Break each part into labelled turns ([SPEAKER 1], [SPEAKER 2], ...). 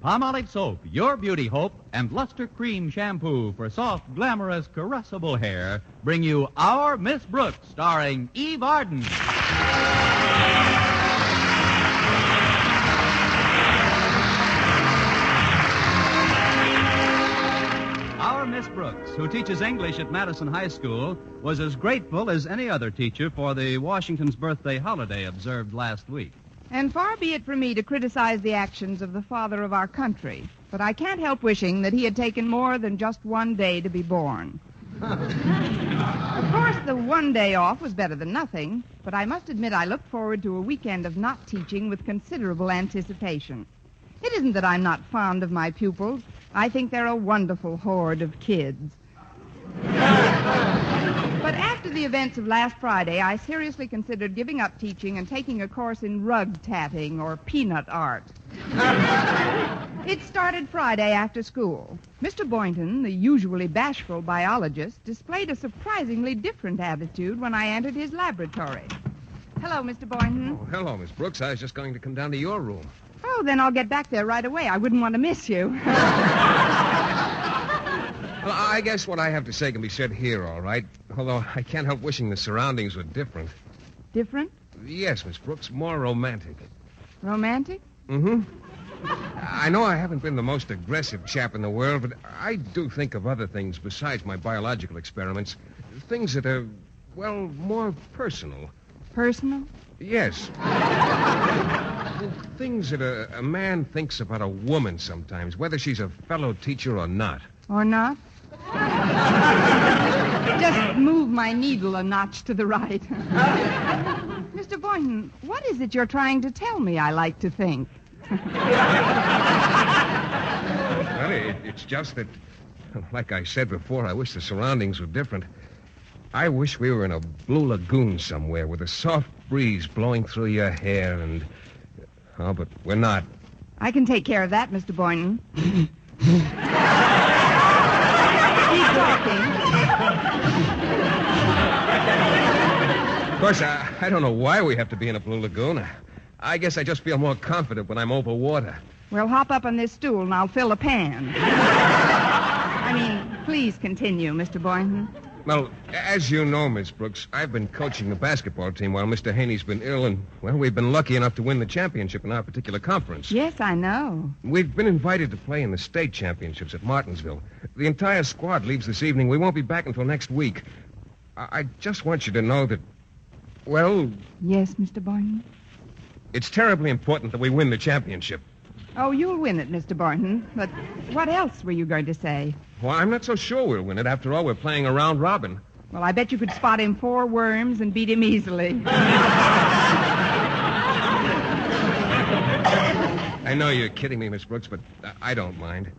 [SPEAKER 1] Palmolive Soap, your beauty hope, and Luster Cream Shampoo for soft, glamorous, caressable hair bring you Our Miss Brooks, starring Eve Arden. Our Miss Brooks, who teaches English at Madison High School, was as grateful as any other teacher for the Washington's birthday holiday observed last week.
[SPEAKER 2] And far be it from me to criticize the actions of the father of our country, but I can't help wishing that he had taken more than just one day to be born. Of course, the one day off was better than nothing, but I must admit I look forward to a weekend of not teaching with considerable anticipation. It isn't that I'm not fond of my pupils. I think they're a wonderful horde of kids. But after the events of last Friday, I seriously considered giving up teaching and taking a course in rug tatting or peanut art. It started Friday after school. Mr. Boynton, the usually bashful biologist, displayed a surprisingly different attitude when I entered his laboratory. Hello, Mr. Boynton.
[SPEAKER 3] Oh, hello, Miss Brooks. I was just going to come down to your room.
[SPEAKER 2] Oh, then I'll get back there right away. I wouldn't want to miss you.
[SPEAKER 3] Well, I guess what I have to say can be said here, all right? Although I can't help wishing the surroundings were different.
[SPEAKER 2] Different?
[SPEAKER 3] Yes, Miss Brooks, more romantic.
[SPEAKER 2] Romantic?
[SPEAKER 3] Mm-hmm. I know I haven't been the most aggressive chap in the world, but I do think of other things besides my biological experiments. Things that are, well, more personal.
[SPEAKER 2] Personal?
[SPEAKER 3] Yes. Things that a man thinks about a woman sometimes, whether she's a fellow teacher or not.
[SPEAKER 2] Or not? Just move my needle a notch to the right. Mr. Boynton, what is it you're trying to tell me I like to think?
[SPEAKER 3] Well, it's just that, like I said before, I wish the surroundings were different. I wish we were in a blue lagoon somewhere with a soft breeze blowing through your hair and... Oh, but we're not.
[SPEAKER 2] I can take care of that, Mr. Boynton. Keep talking.
[SPEAKER 3] Of course, I don't know why we have to be in a blue lagoon. I guess I just feel more confident when I'm over water.
[SPEAKER 2] Well, hop up on this stool and I'll fill a pan. I mean, please continue, Mr. Boynton.
[SPEAKER 3] Well, as you know, Miss Brooks, I've been coaching the basketball team while Mr. Haney's been ill, and, well, we've been lucky enough to win the championship in our particular conference.
[SPEAKER 2] Yes, I know.
[SPEAKER 3] We've been invited to play in the state championships at Martinsville. The entire squad leaves this evening. We won't be back until next week. I just want you to know that, well...
[SPEAKER 2] Yes, Mr. Boynton?
[SPEAKER 3] It's terribly important that we win the championship.
[SPEAKER 2] Oh, you'll win it, Mr. Boynton. But what else were you going to say?
[SPEAKER 3] Well, I'm not so sure we'll win it. After all, we're playing a round robin.
[SPEAKER 2] Well, I bet you could spot him 4 worms and beat him easily.
[SPEAKER 3] I know you're kidding me, Miss Brooks, but I don't mind.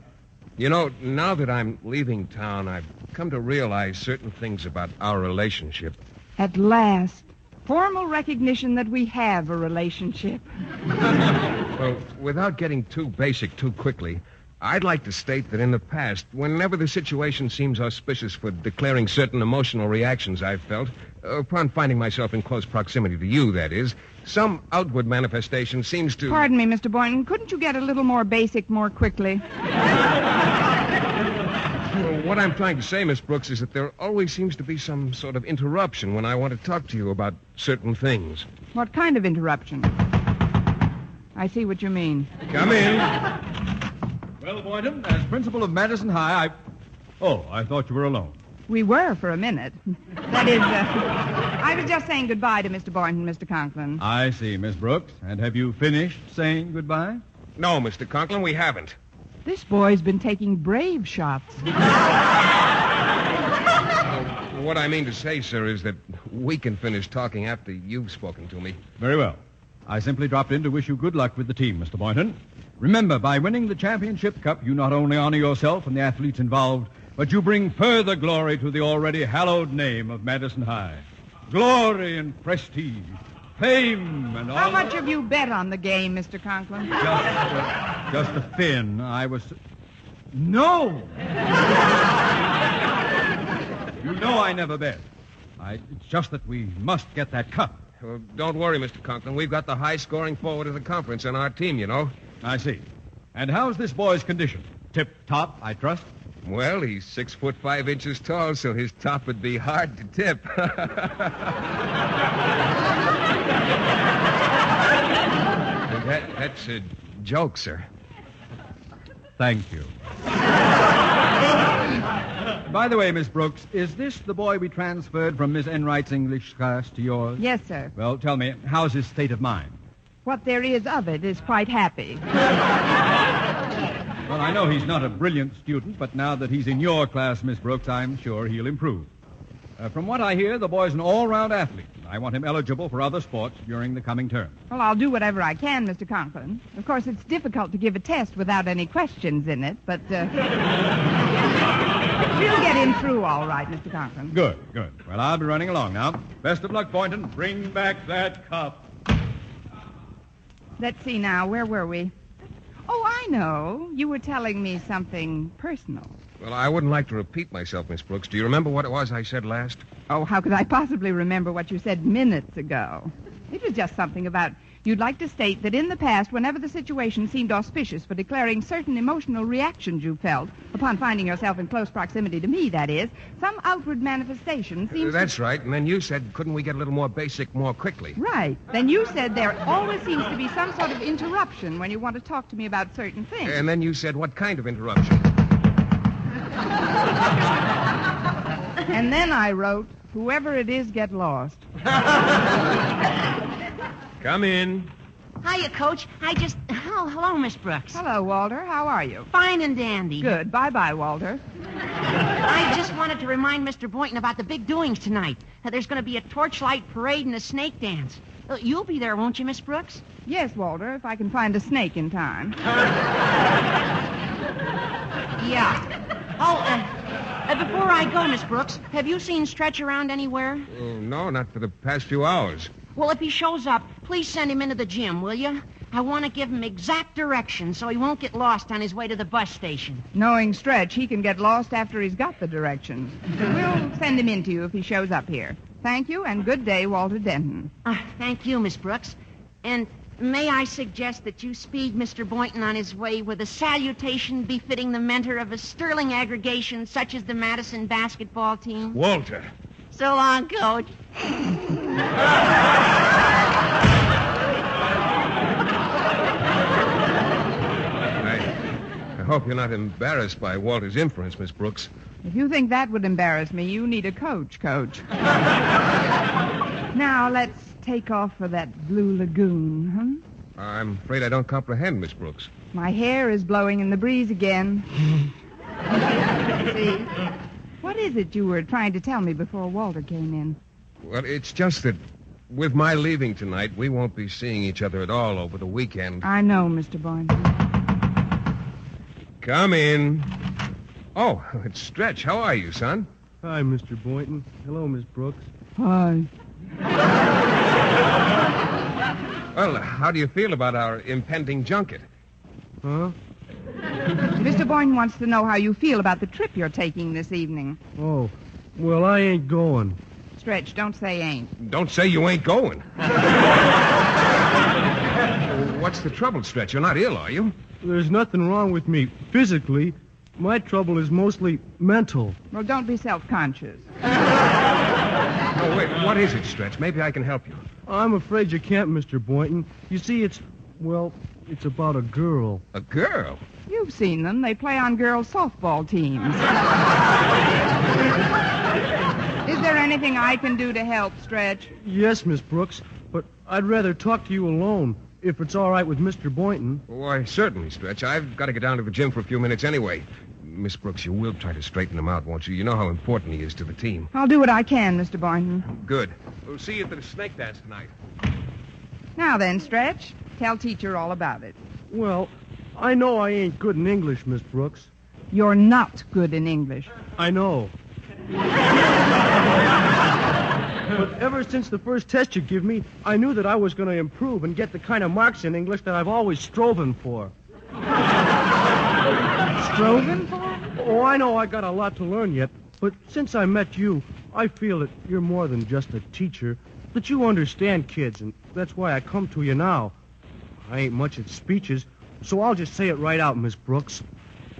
[SPEAKER 3] You know, now that I'm leaving town, I've come to realize certain things about our relationship.
[SPEAKER 2] At last. Formal recognition that we have a relationship.
[SPEAKER 3] Well, without getting too basic too quickly, I'd like to state that in the past, whenever the situation seems auspicious for declaring certain emotional reactions I've felt, upon finding myself in close proximity to you, that is, some outward manifestation seems to...
[SPEAKER 2] Pardon me, Mr. Boynton. Couldn't you get a little more basic more quickly?
[SPEAKER 3] Well, what I'm trying to say, Miss Brooks, is that there always seems to be some sort of interruption when I want to talk to you about certain things.
[SPEAKER 2] What kind of interruption? I see what you mean.
[SPEAKER 3] Come in.
[SPEAKER 1] Well, Boynton, as principal of Madison High, I thought you were alone.
[SPEAKER 2] We were for a minute. That is, I was just saying goodbye to Mr. Boynton, Mr. Conklin.
[SPEAKER 1] I see, Miss Brooks. And have you finished saying goodbye?
[SPEAKER 3] No, Mr. Conklin, we haven't.
[SPEAKER 2] This boy's been taking brave shots.
[SPEAKER 3] What I mean to say, sir, is that we can finish talking after you've spoken to me.
[SPEAKER 1] Very well. I simply dropped in to wish you good luck with the team, Mr. Boynton. Remember, by winning the championship cup, you not only honor yourself and the athletes involved, but you bring further glory to the already hallowed name of Madison High. Glory and prestige, fame and all...
[SPEAKER 2] How much have you bet on the game, Mr. Conklin?
[SPEAKER 1] Just a thin. I was... No! You know I never bet. It's just that we must get that cup.
[SPEAKER 3] Well, don't worry, Mr. Conklin. We've got the high-scoring forward of the conference on our team, you know.
[SPEAKER 1] I see. And how's this boy's condition? Tip-top, I trust?
[SPEAKER 3] Well, he's 6'5" tall, so his top would be hard to tip. That's a joke, sir.
[SPEAKER 1] Thank you. By the way, Miss Brooks, is this the boy we transferred from Miss Enright's English class to yours?
[SPEAKER 2] Yes, sir.
[SPEAKER 1] Well, tell me, how's his state of mind?
[SPEAKER 2] What there is of it is quite happy.
[SPEAKER 1] Well, I know he's not a brilliant student, but now that he's in your class, Miss Brooks, I'm sure he'll improve. From what I hear, the boy's an all-round athlete. I want him eligible for other sports during the coming term.
[SPEAKER 2] Well, I'll do whatever I can, Mr. Conklin. Of course, it's difficult to give a test without any questions in it, but we'll get him through all right, Mr. Conklin.
[SPEAKER 1] Good. Well, I'll be running along now. Best of luck, Boynton. Bring back that cup.
[SPEAKER 2] Let's see now. Where were we? Oh, I know. You were telling me something personal.
[SPEAKER 3] Well, I wouldn't like to repeat myself, Miss Brooks. Do you remember what it was I said last?
[SPEAKER 2] Oh, how could I possibly remember what you said minutes ago? It was just something about you'd like to state that in the past, whenever the situation seemed auspicious for declaring certain emotional reactions you felt upon finding yourself in close proximity to me, that is, some outward manifestation seems
[SPEAKER 3] That's right. And then you said, couldn't we get a little more basic more quickly?
[SPEAKER 2] Right. Then you said there always seems to be some sort of interruption when you want to talk to me about certain things.
[SPEAKER 3] And then you said, what kind of interruption?
[SPEAKER 2] And then I wrote, whoever it is, get lost.
[SPEAKER 3] Come in.
[SPEAKER 4] Hiya, Coach. Oh, hello, Miss Brooks.
[SPEAKER 2] Hello, Walter. How are you?
[SPEAKER 4] Fine and dandy.
[SPEAKER 2] Good. Bye-bye, Walter.
[SPEAKER 4] I just wanted to remind Mr. Boynton about the big doings tonight. There's going to be a torchlight parade and a snake dance. You'll be there, won't you, Miss Brooks?
[SPEAKER 2] Yes, Walter, if I can find a snake in time.
[SPEAKER 4] Yeah. Oh, before I go, Miss Brooks, have you seen Stretch around anywhere?
[SPEAKER 3] No, not for the past few hours.
[SPEAKER 4] Well, if he shows up, please send him into the gym, will you? I want to give him exact directions so he won't get lost on his way to the bus station.
[SPEAKER 2] Knowing Stretch, he can get lost after he's got the directions. We'll send him in to you if he shows up here. Thank you, and good day, Walter Denton.
[SPEAKER 4] Thank you, Miss Brooks. And may I suggest that you speed Mr. Boynton on his way with a salutation befitting the mentor of a sterling aggregation such as the Madison basketball team?
[SPEAKER 3] Walter.
[SPEAKER 4] So long, Coach.
[SPEAKER 3] I hope you're not embarrassed by Walter's inference, Miss Brooks.
[SPEAKER 2] If you think that would embarrass me, you need a coach. Now, let's take off for that Blue Lagoon, huh?
[SPEAKER 3] I'm afraid I don't comprehend, Miss Brooks.
[SPEAKER 2] My hair is blowing in the breeze again. See? What is it you were trying to tell me before Walter came in?
[SPEAKER 3] Well, it's just that with my leaving tonight, we won't be seeing each other at all over the weekend.
[SPEAKER 2] I know, Mr. Boynton.
[SPEAKER 3] Come in. Oh, it's Stretch. How are you, son?
[SPEAKER 5] Hi, Mr. Boynton. Hello, Miss Brooks.
[SPEAKER 2] Hi.
[SPEAKER 3] Well, how do you feel about our impending junket?
[SPEAKER 5] Huh?
[SPEAKER 2] Mr. Boynton wants to know how you feel about the trip you're taking this evening.
[SPEAKER 5] Oh, well, I ain't going.
[SPEAKER 2] Stretch, don't say ain't.
[SPEAKER 3] Don't say you ain't going. What's the trouble, Stretch? You're not ill, are you?
[SPEAKER 5] There's nothing wrong with me physically. My trouble is mostly mental.
[SPEAKER 2] Well, don't be self-conscious.
[SPEAKER 3] Oh, wait, what is it, Stretch? Maybe I can help you.
[SPEAKER 5] I'm afraid you can't, Mr. Boynton. You see, it's about a girl.
[SPEAKER 3] A girl?
[SPEAKER 2] You've seen them. They play on girls' softball teams. Is there anything I can do to help, Stretch?
[SPEAKER 5] Yes, Miss Brooks, but I'd rather talk to you alone, if it's all right with Mr. Boynton.
[SPEAKER 3] Why, certainly, Stretch. I've got to get down to the gym for a few minutes anyway. Miss Brooks, you will try to straighten him out, won't you? You know how important he is to the team.
[SPEAKER 2] I'll do what I can, Mr. Boynton.
[SPEAKER 3] Good. We'll see you at the snake dance tonight.
[SPEAKER 2] Now then, Stretch, tell teacher all about it.
[SPEAKER 5] Well, I know I ain't good in English, Miss Brooks.
[SPEAKER 2] You're not good in English.
[SPEAKER 5] I know. But ever since the first test you give me, I knew that I was going to improve and get the kind of marks in English that I've always striven for.
[SPEAKER 2] Striving for?
[SPEAKER 5] Oh, I know I got a lot to learn yet, but since I met you, I feel that you're more than just a teacher, that you understand kids, and that's why I come to you now. I ain't much at speeches, So I'll just say it right out, Miss Brooks.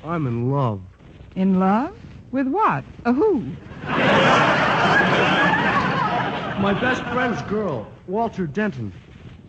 [SPEAKER 5] I'm in love.
[SPEAKER 2] In love? With what? A who?
[SPEAKER 5] My best friend's girl, Walter Denton.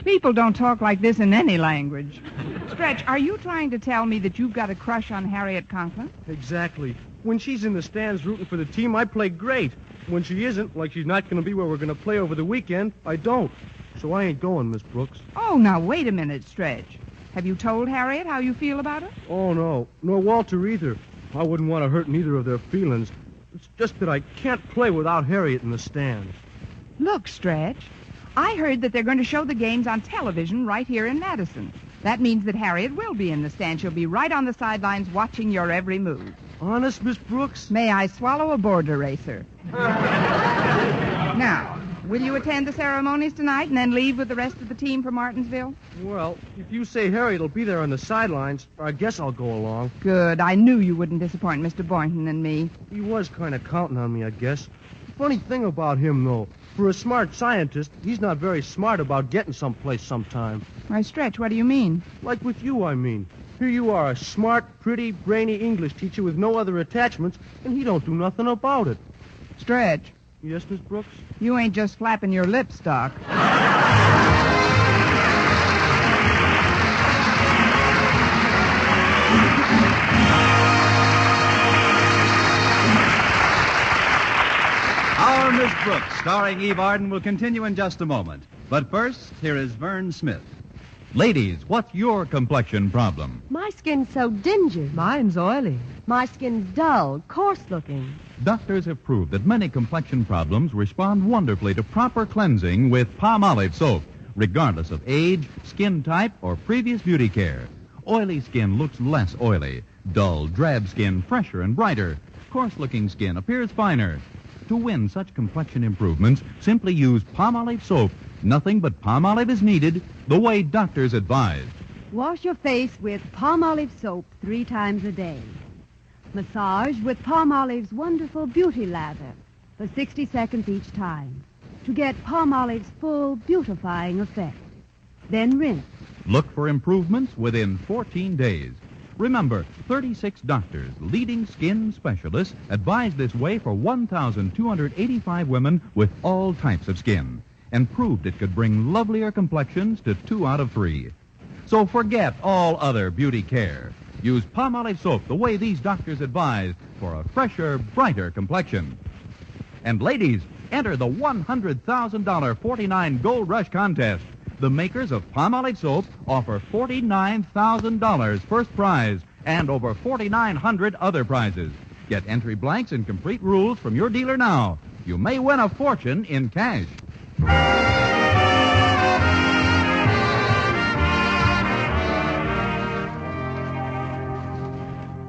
[SPEAKER 2] People don't talk like this in any language. Stretch, are you trying to tell me that you've got a crush on Harriet Conklin?
[SPEAKER 5] Exactly. When she's in the stands rooting for the team, I play great. When she isn't, like she's not going to be where we're going to play over the weekend, I don't. So I ain't going, Miss Brooks.
[SPEAKER 2] Oh, now, wait a minute, Stretch. Have you told Harriet how you feel about her?
[SPEAKER 5] Oh, no. Nor Walter either. I wouldn't want to hurt neither of their feelings. It's just that I can't play without Harriet in the stands.
[SPEAKER 2] Look, Stretch, I heard that they're going to show the games on television right here in Madison. That means that Harriet will be in the stand. She'll be right on the sidelines watching your every move.
[SPEAKER 5] Honest, Miss Brooks?
[SPEAKER 2] May I swallow a board eraser? Now, will you attend the ceremonies tonight and then leave with the rest of the team for Martinsville?
[SPEAKER 5] Well, if you say Harriet will be there on the sidelines, I guess I'll go along.
[SPEAKER 2] Good. I knew you wouldn't disappoint Mr. Boynton and me.
[SPEAKER 5] He was kind of counting on me, I guess. Funny thing about him, though, for a smart scientist, he's not very smart about getting someplace sometime.
[SPEAKER 2] Why, Stretch, what do you mean?
[SPEAKER 5] Like with you, I mean. Here you are, a smart, pretty, brainy English teacher with no other attachments, and he don't do nothing about it.
[SPEAKER 2] Stretch,
[SPEAKER 5] Yes, Miss Brooks?
[SPEAKER 2] you ain't just flapping your lips, Doc.
[SPEAKER 6] Our Miss Brooks, starring Eve Arden, will continue in just a moment. But first, here is Vern Smith. Ladies, what's your complexion problem?
[SPEAKER 7] My skin's so dingy.
[SPEAKER 8] Mine's oily.
[SPEAKER 7] My skin's dull, coarse-looking.
[SPEAKER 6] Doctors have proved that many complexion problems respond wonderfully to proper cleansing with Palmolive soap, regardless of age, skin type, or previous beauty care. Oily skin looks less oily. Dull, drab skin fresher and brighter. Coarse-looking skin appears finer. To win such complexion improvements, simply use Palmolive soap. Nothing but Palmolive is needed, the way doctors advise.
[SPEAKER 7] Wash your face with Palmolive soap 3 times a day. Massage with Palmolive's wonderful beauty lather for 60 seconds each time to get Palmolive's full beautifying effect. Then rinse.
[SPEAKER 6] Look for improvements within 14 days. Remember, 36 doctors, leading skin specialists, advise this way for 1,285 women with all types of skin, and proved it could bring lovelier complexions to 2 out of 3. So forget all other beauty care. Use Palmolive soap the way these doctors advise for a fresher, brighter complexion. And ladies, enter the $100,000 49 Gold Rush contest. The makers of Palmolive soap offer $49,000 first prize and over 4,900 other prizes. Get entry blanks and complete rules from your dealer now. You may win a fortune in cash.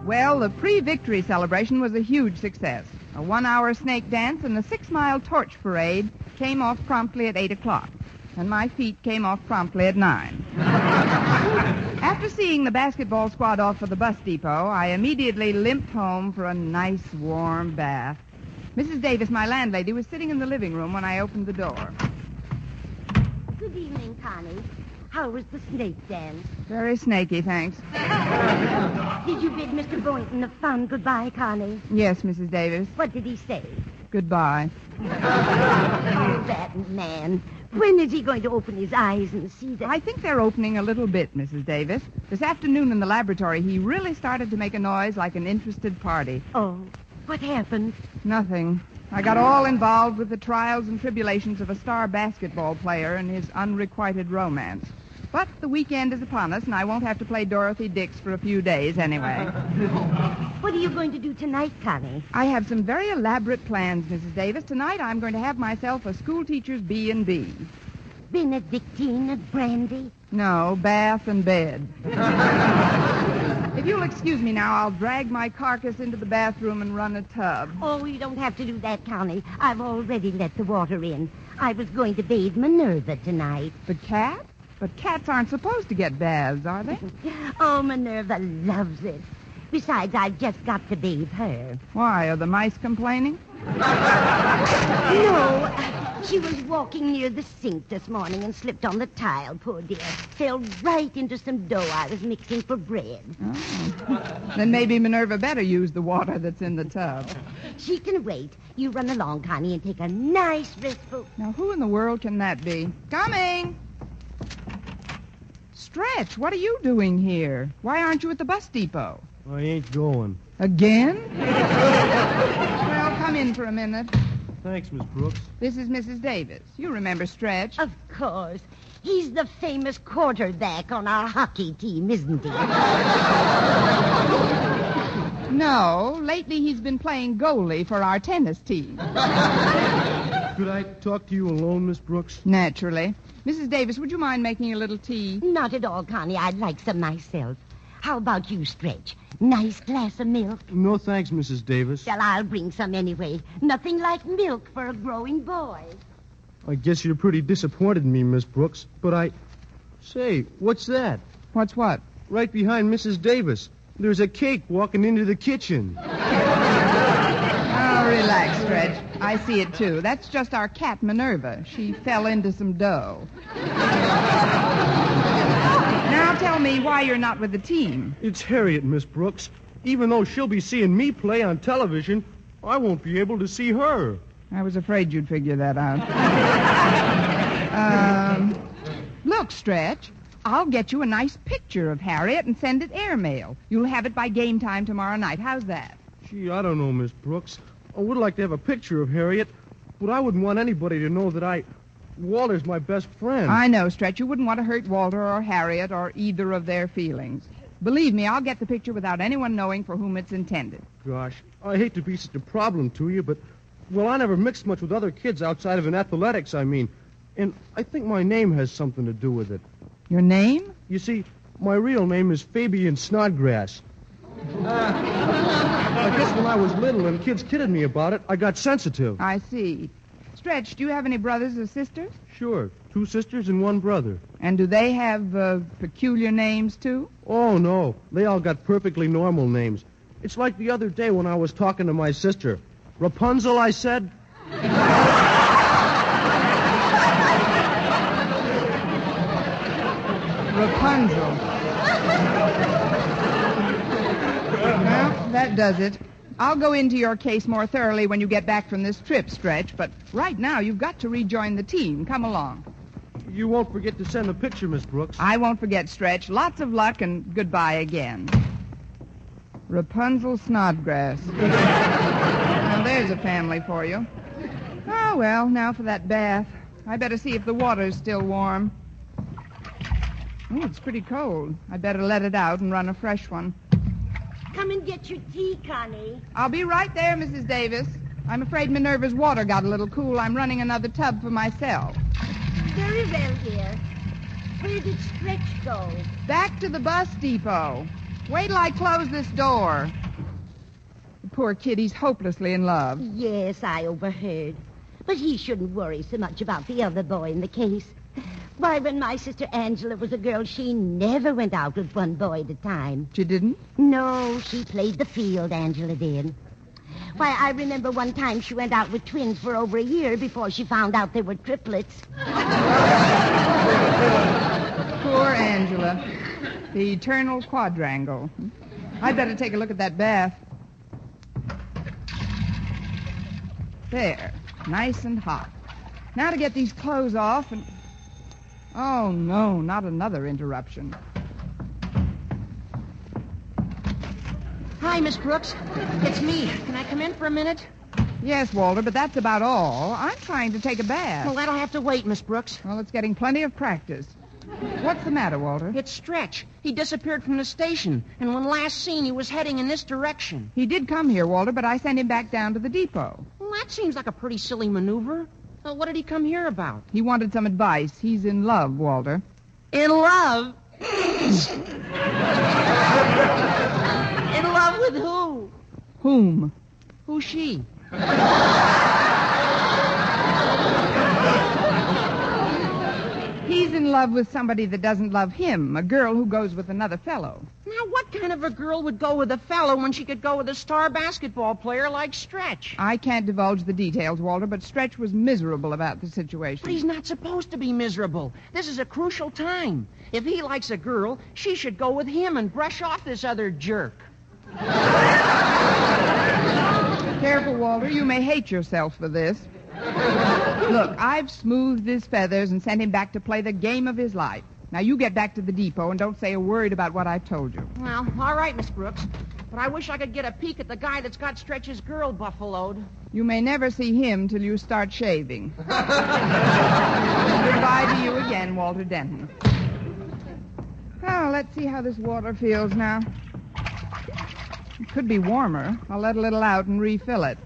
[SPEAKER 2] Well, the pre-victory celebration was a huge success. A 1-hour snake dance and a 6-mile torch parade came off promptly at 8 o'clock. And my feet came off promptly at 9. After seeing the basketball squad off for the bus depot, I immediately limped home for a nice, warm bath. Mrs. Davis, my landlady, was sitting in the living room when I opened the door.
[SPEAKER 4] Good evening, Connie. How was the snake dance?
[SPEAKER 2] Very snaky, thanks.
[SPEAKER 4] Did you bid Mr. Boynton a fond goodbye, Connie?
[SPEAKER 2] Yes, Mrs. Davis.
[SPEAKER 4] What did he say?
[SPEAKER 2] Goodbye.
[SPEAKER 4] Oh, that man. When is he going to open his eyes and see that?
[SPEAKER 2] I think they're opening a little bit, Mrs. Davis. This afternoon in the laboratory, he really started to make a noise like an interested party.
[SPEAKER 4] Oh, what happened?
[SPEAKER 2] Nothing. I got all involved with the trials and tribulations of a star basketball player and his unrequited romance. But the weekend is upon us, and I won't have to play Dorothy Dix for a few days anyway.
[SPEAKER 4] What are you going to do tonight, Connie?
[SPEAKER 2] I have some very elaborate plans, Mrs. Davis. Tonight I'm going to have myself a schoolteacher's B&B.
[SPEAKER 4] Benedictine and brandy?
[SPEAKER 2] No, bath and bed. If you'll excuse me now, I'll drag my carcass into the bathroom and run a tub.
[SPEAKER 4] Oh, you don't have to do that, Connie. I've already let the water in. I was going to bathe Minerva tonight.
[SPEAKER 2] The cat? But cats aren't supposed to get baths, are they?
[SPEAKER 4] Oh, Minerva loves it. Besides, I've just got to bathe her.
[SPEAKER 2] Why, are the mice complaining?
[SPEAKER 4] No,
[SPEAKER 8] She was walking near the sink this morning and slipped on the tile, poor dear. Fell right into some dough I was mixing for bread.
[SPEAKER 2] Oh. Then maybe Minerva better use the water that's in the tub.
[SPEAKER 8] She can wait. You run along, Connie, and take a nice restful...
[SPEAKER 2] Now, who in the world can that be? Coming! Stretch, what are you doing here? Why aren't you at the bus depot?
[SPEAKER 5] I ain't going.
[SPEAKER 2] Again? Well, come in for a minute.
[SPEAKER 5] Thanks, Miss Brooks.
[SPEAKER 2] This is Mrs. Davis. You remember Stretch.
[SPEAKER 8] Of course. He's the famous quarterback on our hockey team, isn't he?
[SPEAKER 2] No, lately he's been playing goalie for our tennis team.
[SPEAKER 5] Could I talk to you alone, Miss Brooks?
[SPEAKER 2] Naturally. Mrs. Davis, would you mind making a little tea?
[SPEAKER 8] Not at all, Connie. I'd like some myself. How about you, Stretch? Nice glass of milk?
[SPEAKER 5] No, thanks, Mrs. Davis.
[SPEAKER 8] Well, I'll bring some anyway. Nothing like milk for a growing boy.
[SPEAKER 5] I guess you're pretty disappointed in me, Miss Brooks, but Say, what's that?
[SPEAKER 2] What's what?
[SPEAKER 5] Right behind Mrs. Davis. There's a cake walking into the kitchen.
[SPEAKER 2] Oh, relax, Stretch. I see it, too. That's just our cat, Minerva. She fell into some dough. Now tell me why you're not with the team.
[SPEAKER 5] It's Harriet, Miss Brooks. Even though she'll be seeing me play on television, I won't be able to see her.
[SPEAKER 2] I was afraid you'd figure that out. Look, Stretch, I'll get you a nice picture of Harriet and send it airmail. You'll have it by game time tomorrow night. How's that?
[SPEAKER 5] Gee, I don't know, Miss Brooks. I would like to have a picture of Harriet, but I wouldn't want anybody to know that Walter's my best friend.
[SPEAKER 2] I know, Stretch. You wouldn't want to hurt Walter or Harriet or either of their feelings. Believe me, I'll get the picture without anyone knowing for whom it's intended.
[SPEAKER 5] Gosh, I hate to be such a problem to you, but, well, I never mixed much with other kids outside of in athletics, I mean. And I think my name has something to do with it.
[SPEAKER 2] Your name?
[SPEAKER 5] You see, my real name is Fabian Snodgrass. I guess when I was little and kids kidded me about it, I got sensitive.
[SPEAKER 2] I see. Stretch, do you have any brothers or sisters?
[SPEAKER 5] Sure. 2 sisters and 1 brother.
[SPEAKER 2] And do they have peculiar names, too?
[SPEAKER 5] Oh, no. They all got perfectly normal names. It's like the other day when I was talking to my sister. Rapunzel, I said.
[SPEAKER 2] Rapunzel. Well, that does it. I'll go into your case more thoroughly when you get back from this trip, Stretch, but right now you've got to rejoin the team. Come along.
[SPEAKER 5] You won't forget to send a picture, Miss Brooks.
[SPEAKER 2] I won't forget, Stretch. Lots of luck and goodbye again. Rapunzel Snodgrass. Now, there's a family for you. Oh, well, now for that bath. I better see if the water's still warm. Oh, it's pretty cold. I better let it out and run a fresh one.
[SPEAKER 8] Come and get your tea, Connie.
[SPEAKER 2] I'll be right there, Mrs. Davis. I'm afraid Minerva's water got a little cool. I'm running another tub for myself.
[SPEAKER 8] Very well, dear. Where did Stretch go?
[SPEAKER 2] Back to the bus depot. Wait till I close this door. The poor kid, he's hopelessly in love.
[SPEAKER 8] Yes, I overheard. But he shouldn't worry so much about the other boy in the case. Why, when my sister Angela was a girl, she never went out with one boy at a time.
[SPEAKER 2] She didn't?
[SPEAKER 8] No, she played the field, Angela did. Why, I remember one time she went out with twins for over a year before she found out they were triplets.
[SPEAKER 2] Poor Angela. The eternal quadrangle. I'd better take a look at that bath. There. Nice and hot. Now to get these clothes off and... Oh, no, not another interruption.
[SPEAKER 4] Hi, Miss Brooks. It's me. Can I come in for a minute?
[SPEAKER 2] Yes, Walter, but that's about all. I'm trying to take a bath.
[SPEAKER 4] Well, that'll have to wait, Miss Brooks.
[SPEAKER 2] Well, it's getting plenty of practice. What's the matter, Walter?
[SPEAKER 4] It's Stretch. He disappeared from the station, and when last seen, he was heading in this direction.
[SPEAKER 2] He did come here, Walter, but I sent him back down to the depot.
[SPEAKER 4] Well, that seems like a pretty silly maneuver. What did he come here about?
[SPEAKER 2] He wanted some advice. He's in love, Walter.
[SPEAKER 4] In love? In love with who?
[SPEAKER 2] Whom?
[SPEAKER 4] Who's she?
[SPEAKER 2] He's in love with somebody that doesn't love him, a girl who goes with another fellow.
[SPEAKER 4] Now, what kind of a girl would go with a fellow when she could go with a star basketball player like Stretch?
[SPEAKER 2] I can't divulge the details, Walter, but Stretch was miserable about the situation.
[SPEAKER 4] But he's not supposed to be miserable. This is a crucial time. If he likes a girl, she should go with him and brush off this other jerk.
[SPEAKER 2] Careful, Walter. You may hate yourself for this. Look, I've smoothed his feathers and sent him back to play the game of his life. Now, you get back to the depot and don't say a word about what I've told you.
[SPEAKER 4] Well, all right, Miss Brooks. But I wish I could get a peek at the guy that's got Stretch's girl buffaloed.
[SPEAKER 2] You may never see him till you start shaving. Goodbye to you again, Walter Denton. Oh, let's see how this water feels now. It could be warmer. I'll let a little out and refill it.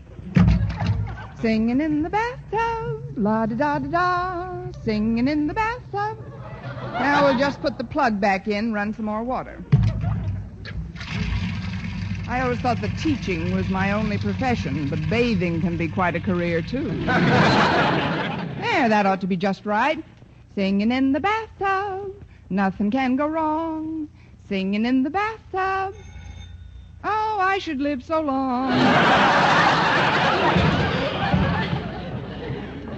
[SPEAKER 2] Singing in the bathtub, la-da-da-da-da, singing in the bathtub. Now we'll just put the plug back in, run some more water. I always thought that teaching was my only profession, but bathing can be quite a career, too. There, that ought to be just right. Singing in the bathtub, nothing can go wrong. Singing in the bathtub, oh, I should live so long.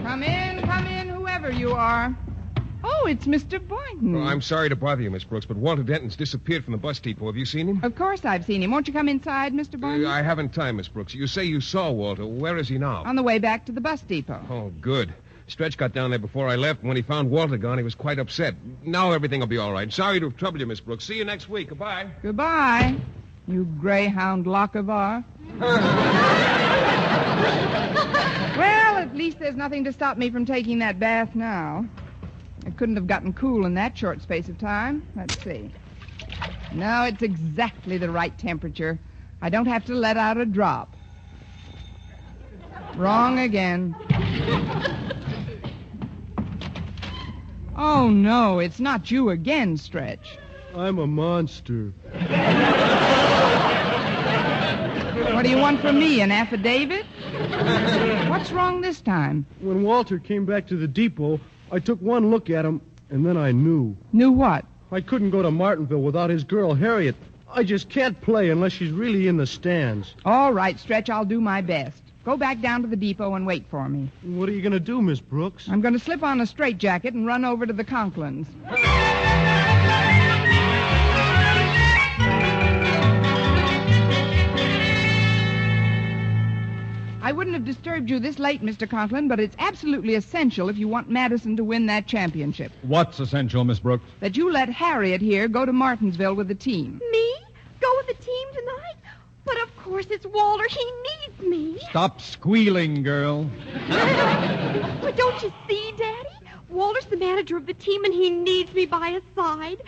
[SPEAKER 2] Come in, whoever you are. Oh, it's Mr. Boynton.
[SPEAKER 3] Oh, I'm sorry to bother you, Miss Brooks, but Walter Denton's disappeared from the bus depot. Have you seen him?
[SPEAKER 2] Of course I've seen him. Won't you come inside, Mr. Boynton?
[SPEAKER 3] I haven't time, Miss Brooks. You say you saw Walter. Where is he now?
[SPEAKER 2] On the way back to the bus depot.
[SPEAKER 3] Oh, good. Stretch got down there before I left, and when he found Walter gone, he was quite upset. Now everything will be all right. Sorry to have troubled you, Miss Brooks. See you next week. Goodbye.
[SPEAKER 2] Goodbye, you greyhound Lochinvar. Well, at least there's nothing to stop me from taking that bath now. I couldn't have gotten cool in that short space of time. Let's see. No, it's exactly the right temperature. I don't have to let out a drop. Wrong again. Oh, no, it's not you again, Stretch.
[SPEAKER 5] I'm a monster.
[SPEAKER 2] What do you want from me, an affidavit? What's wrong this time?
[SPEAKER 5] When Walter came back to the depot, I took one look at him, and then I knew.
[SPEAKER 2] Knew what?
[SPEAKER 5] I couldn't go to Martinville without his girl, Harriet. I just can't play unless she's really in the stands.
[SPEAKER 2] All right, Stretch, I'll do my best. Go back down to the depot and wait for me.
[SPEAKER 5] What are you going to do, Miss Brooks?
[SPEAKER 2] I'm going to slip on a straitjacket and run over to the Conklins. I wouldn't have disturbed you this late, Mr. Conklin, but it's absolutely essential if you want Madison to win that championship.
[SPEAKER 1] What's essential, Miss Brooks?
[SPEAKER 2] That you let Harriet here go to Martinsville with the team.
[SPEAKER 9] Me? Go with the team tonight? But of course it's Walter. He needs me.
[SPEAKER 1] Stop squealing, girl.
[SPEAKER 9] But don't you see, Daddy? Walter's the manager of the team, and he needs me by his side.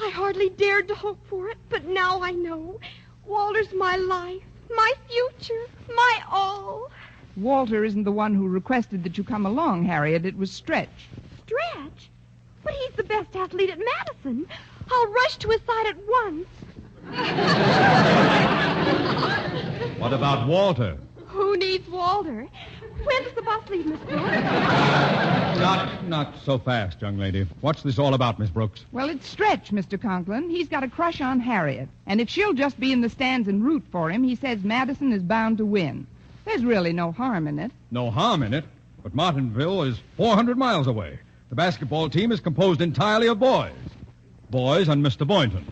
[SPEAKER 9] I hardly dared to hope for it, but now I know. Walter's my life, my future, my all.
[SPEAKER 2] Walter isn't the one who requested that you come along, Harriet. It was Stretch.
[SPEAKER 9] Stretch? But he's the best athlete at Madison. I'll rush to his side at once.
[SPEAKER 1] What about Walter?
[SPEAKER 9] Who needs Walter? When does the bus leave, Miss Brooks?
[SPEAKER 1] Not so fast, young lady. What's this all about, Miss Brooks?
[SPEAKER 2] Well, it's Stretch, Mr. Conklin. He's got a crush on Harriet. And if she'll just be in the stands and root for him, he says Madison is bound to win. There's really no harm in it.
[SPEAKER 1] No harm in it, but Martinville is 400 miles away. The basketball team is composed entirely of boys. Boys and Mr. Boynton.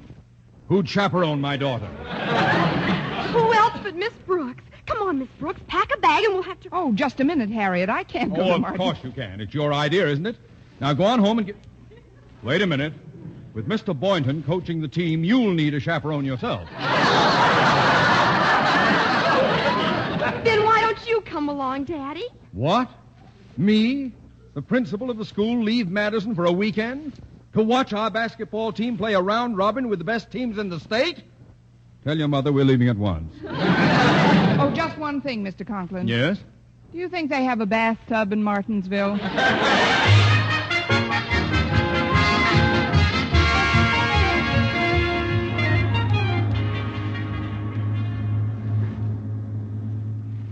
[SPEAKER 1] Who'd chaperone my daughter?
[SPEAKER 9] Who else but Miss Brooks? Come on, Miss Brooks. Pack a bag and we'll have to...
[SPEAKER 2] Oh, just a minute, Harriet. I can't go to
[SPEAKER 1] Of
[SPEAKER 2] Martin.
[SPEAKER 1] course you can. It's your idea, isn't it? Now go on home and get... Wait a minute. With Mr. Boynton coaching the team, you'll need a chaperone yourself.
[SPEAKER 9] Then why don't you come along, Daddy?
[SPEAKER 1] What? Me? The principal of the school leave Madison for a weekend? To watch our basketball team play a round robin with the best teams in the state? Tell your mother we're leaving at once.
[SPEAKER 2] Oh, just one thing, Mr. Conklin.
[SPEAKER 1] Yes?
[SPEAKER 2] Do you think they have a bathtub in Martinsville?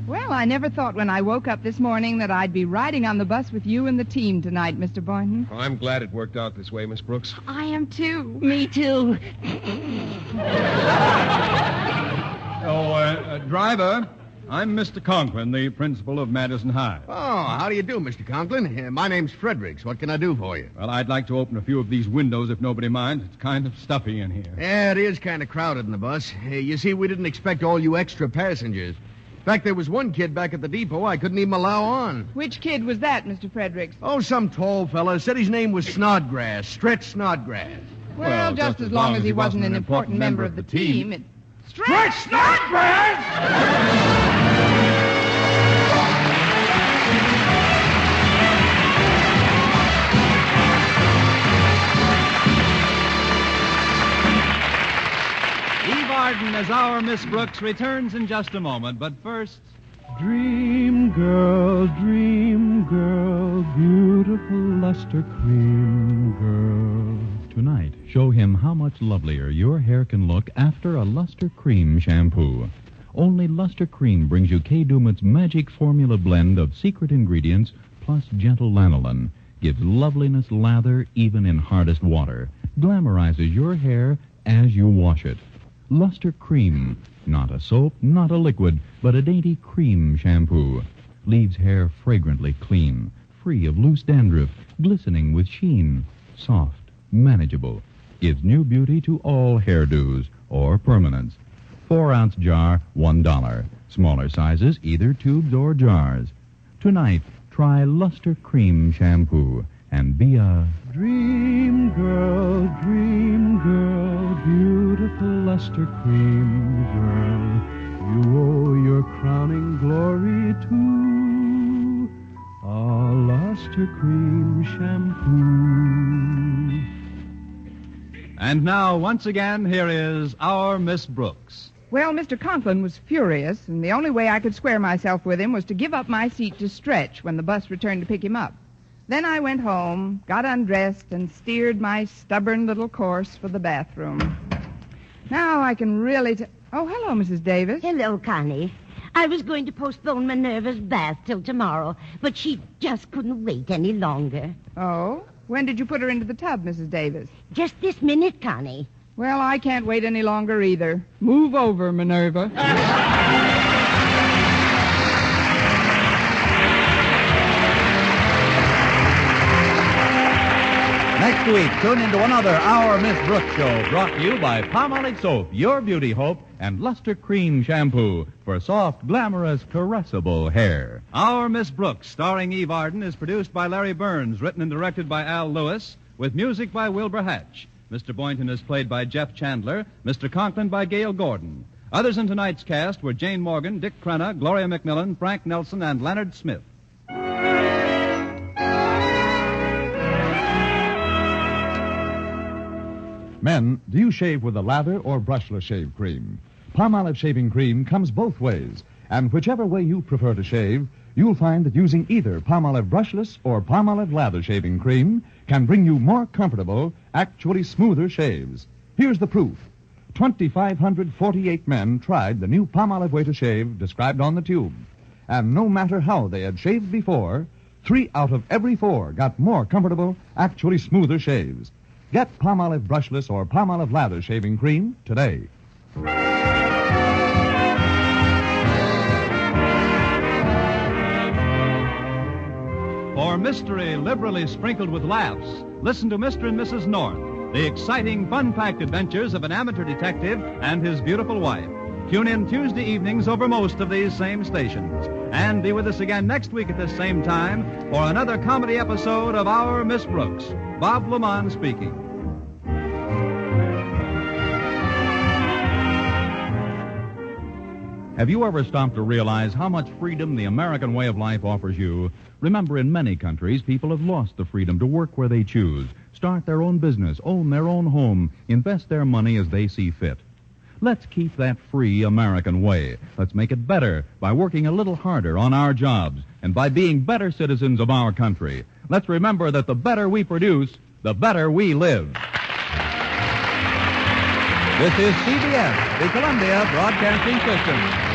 [SPEAKER 2] Well, I never thought when I woke up this morning that I'd be riding on the bus with you and the team tonight, Mr. Boynton.
[SPEAKER 3] Oh, I'm glad it worked out this way, Miss Brooks.
[SPEAKER 9] I am, too.
[SPEAKER 4] Me too.
[SPEAKER 1] Driver, I'm Mr. Conklin, the principal of Madison High.
[SPEAKER 10] Oh, how do you do, Mr. Conklin? My name's Fredericks. What can I do for you?
[SPEAKER 1] Well, I'd like to open a few of these windows if nobody minds. It's kind of stuffy in here.
[SPEAKER 10] Yeah, it is kind of crowded in the bus. You see, we didn't expect all you extra passengers. In fact, there was one kid back at the depot I couldn't even allow on.
[SPEAKER 2] Which kid was that, Mr. Fredericks?
[SPEAKER 10] Oh, some tall fella. Said his name was Snodgrass. Stretch Snodgrass.
[SPEAKER 2] Well, just as long as he wasn't an important member of the team, it...
[SPEAKER 10] Stretch Snodgrass!
[SPEAKER 6] Eve Arden as our Miss Brooks returns in just a moment, but first...
[SPEAKER 11] Dream girl, beautiful luster cream girl.
[SPEAKER 6] Tonight, show him how much lovelier your hair can look after a Luster Cream shampoo. Only Luster Cream brings you Kay Daumit's magic formula blend of secret ingredients plus gentle lanolin. Gives loveliness lather even in hardest water. Glamorizes your hair as you wash it. Luster Cream. Not a soap, not a liquid, but a dainty cream shampoo. Leaves hair fragrantly clean, free of loose dandruff, glistening with sheen. Soft, manageable. Gives new beauty to all hairdos or permanents. 4-ounce jar, $1. Smaller sizes, either tubes or jars. Tonight, try Luster Cream shampoo and be a
[SPEAKER 11] Dream girl, beautiful luster cream girl. You owe your crowning glory to a luster cream shampoo.
[SPEAKER 6] And now, once again, here is our Miss Brooks.
[SPEAKER 2] Well, Mr. Conklin was furious, and the only way I could square myself with him was to give up my seat to Stretch when the bus returned to pick him up. Then I went home, got undressed, and steered my stubborn little course for the bathroom. Now I can really... Oh, hello, Mrs. Davis.
[SPEAKER 8] Hello, Connie. I was going to postpone Minerva's bath till tomorrow, but she just couldn't wait any longer.
[SPEAKER 2] Oh? When did you put her into the tub, Mrs. Davis?
[SPEAKER 8] Just this minute, Connie.
[SPEAKER 2] Well, I can't wait any longer either. Move over, Minerva.
[SPEAKER 6] Next week, tune into another Our Miss Brooks show brought to you by Palmolive Soap, your beauty hope, and Luster Cream Shampoo for soft, glamorous, caressable hair. Our Miss Brooks, starring Eve Arden, is produced by Larry Burns, written and directed by Al Lewis, with music by Wilbur Hatch. Mr. Boynton is played by Jeff Chandler, Mr. Conklin by Gale Gordon. Others in tonight's cast were Jane Morgan, Dick Crenna, Gloria McMillan, Frank Nelson, and Leonard Smith.
[SPEAKER 12] Men, do you shave with a lather or brushless shave cream? Palmolive shaving cream comes both ways, and whichever way you prefer to shave, you'll find that using either Palmolive brushless or Palmolive lather shaving cream can bring you more comfortable, actually smoother shaves. Here's the proof. 2,548 men tried the new Palmolive way to shave described on the tube. And no matter how they had shaved before, 3 out of every 4 got more comfortable, actually smoother shaves. Get Palmolive brushless or Palmolive lather shaving cream today.
[SPEAKER 6] For mystery liberally sprinkled with laughs, listen to Mr. and Mrs. North, the exciting, fun-packed adventures of an amateur detective and his beautiful wife. Tune in Tuesday evenings over most of these same stations. And be with us again next week at this same time for another comedy episode of Our Miss Brooks. Bob Lamont speaking. Have you ever stopped to realize how much freedom the American way of life offers you? Remember, in many countries, people have lost the freedom to work where they choose, start their own business, own their own home, invest their money as they see fit. Let's keep that free American way. Let's make it better by working a little harder on our jobs and by being better citizens of our country. Let's remember that the better we produce, the better we live. This is CBS, the Columbia Broadcasting System.